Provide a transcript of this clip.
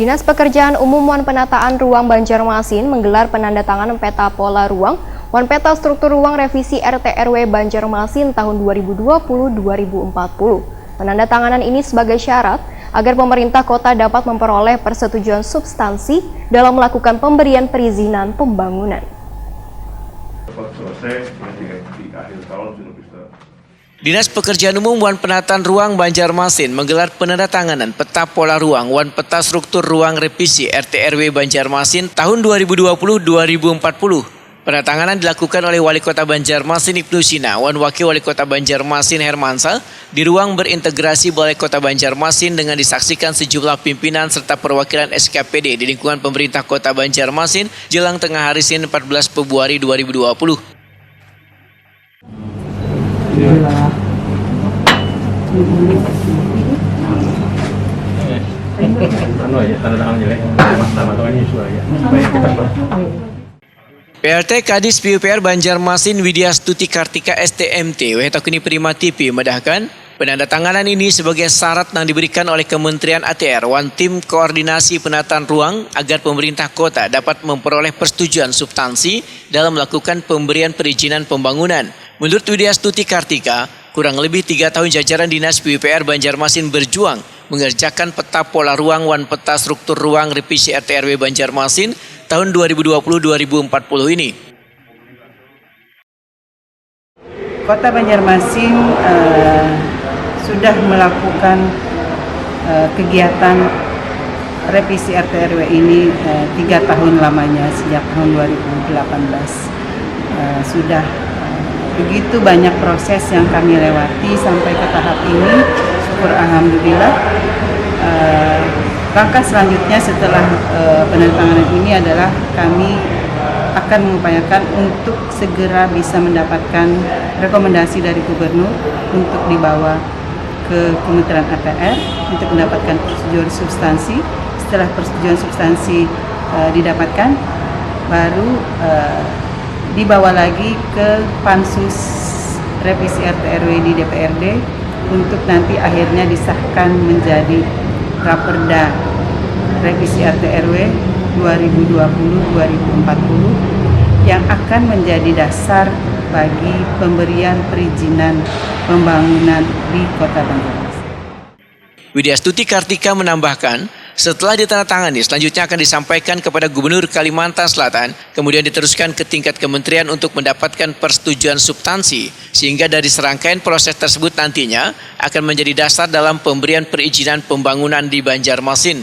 Dinas Pekerjaan Umum Wan Penataan Ruang Banjarmasin menggelar penandatanganan peta pola ruang Wan Peta Struktur Ruang Revisi RT/RW Banjarmasin tahun 2020-2040. Penandatanganan ini sebagai syarat agar pemerintah kota dapat memperoleh persetujuan substansi dalam melakukan pemberian perizinan pembangunan. Dinas Pekerjaan Umum Wan Penataan Ruang Banjarmasin menggelar penandatanganan peta pola ruang Wan Peta Struktur Ruang Revisi RT/RW Banjarmasin tahun 2020-2040. Penandatanganan dilakukan oleh Wali Kota Banjarmasin Ibnu Sina dan Wakil Wali Kota Banjarmasin Hermansa di ruang berintegrasi Balai Kota Banjarmasin dengan disaksikan sejumlah pimpinan serta perwakilan SKPD di lingkungan pemerintah Kota Banjarmasin jelang tengah hari Senin 14 Februari 2020. PRT Kadis PUPR Banjarmasin Widya Stuti Kartika STMT Wehtakuni Prima TV medahkan penandatanganan ini sebagai syarat yang diberikan oleh Kementerian ATR wan tim koordinasi penataan ruang agar pemerintah kota dapat memperoleh persetujuan substansi dalam melakukan pemberian perizinan pembangunan. Menurut Widya Stuti Kartika, kurang lebih 3 tahun jajaran Dinas PUPR Banjarmasin berjuang mengerjakan peta pola ruang Wan Peta Struktur Ruang Revisi RT/RW Banjarmasin tahun 2020-2040 ini. Kota Banjarmasin sudah melakukan kegiatan revisi RT/RW ini 3 tahun lamanya sejak tahun 2018. Sudah begitu banyak proses yang kami lewati sampai ke tahap ini, syukur alhamdulillah. Langkah selanjutnya setelah penandatanganan ini adalah kami akan mengupayakan untuk segera bisa mendapatkan rekomendasi dari gubernur untuk dibawa ke Kementerian ATR untuk mendapatkan persetujuan substansi. Setelah persetujuan substansi didapatkan, baru dibawa lagi ke Pansus Revisi RT/RW di DPRD untuk nanti akhirnya disahkan menjadi Raperda Revisi RT/RW 2020-2040 yang akan menjadi dasar bagi pemberian perizinan pembangunan di Kota Banjarmasin. Widya Stuti Kartika menambahkan, setelah ditandatangani, selanjutnya akan disampaikan kepada Gubernur Kalimantan Selatan, kemudian diteruskan ke tingkat kementerian untuk mendapatkan persetujuan substansi, sehingga dari serangkaian proses tersebut nantinya akan menjadi dasar dalam pemberian perizinan pembangunan di Banjarmasin.